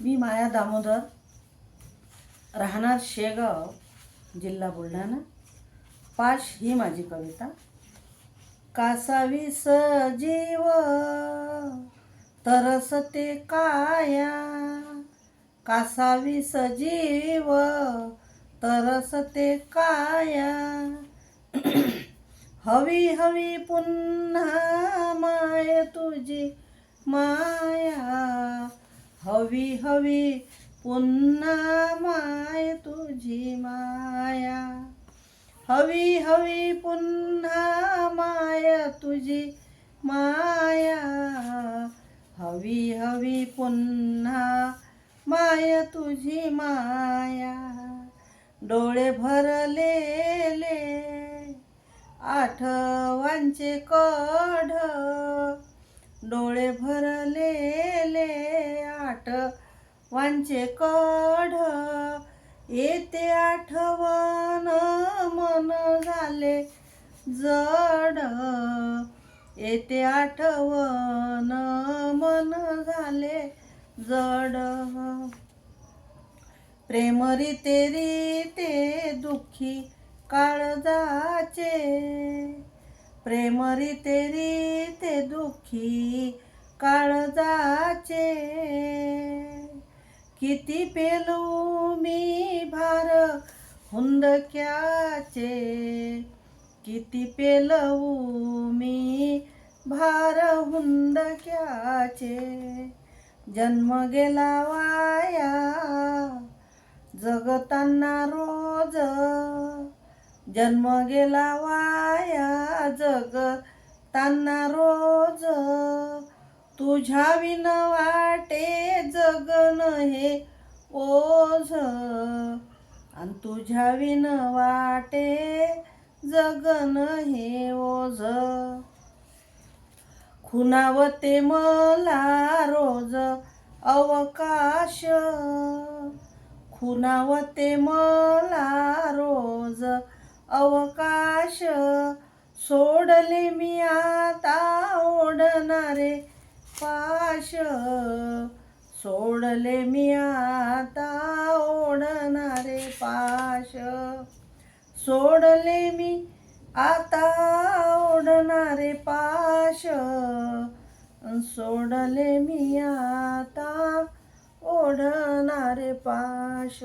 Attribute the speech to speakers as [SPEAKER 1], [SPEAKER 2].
[SPEAKER 1] मी माया दामोदर, राहणार शेगाव, जिल्हा बुलढाणा. पाश ही माझी कविता. कासावी सजीव तरसते काया, कासावी सजीव तरसते काया. हवी हवी पुन्हा माय तुझी माया, हवी हवी पुन्हा माय तुझी माया. हवी हवी पुन्हा माय तुझी माया, हवी हवी पुन्हा माय तुझी माया. डोळे भरलेले आठवांचे कढ, डोळे भरलेले आठवांचे कढ. येते आठवण मन झाले जड, येते आठवण मन झाले जड. प्रेम रीते रीते दुःखी काळजाचे, प्रेम रीते रीते दुःखी काळजाचे. किती पेलू मी भार हुंदक्याचे, किती पेलवू मी भार हुंदक्याचे. जन्म गेला वाया जगताना रोज, जन्म गेला वाया जगताना रोज. तुझ्या विन वाटे जगन हे ओझ, आणि तुझ्या विन वाटे जगन हे ओझ. खुणावते मला रोज अवकाश, खुणावते मला रोज अवकाश. सोडले मी आता ओढणारे पाश, सोडले मी आता ओढणारे पाश. सोडले मी आता ओढणारे पाश, सोडले मी आता ओढणारे पाश.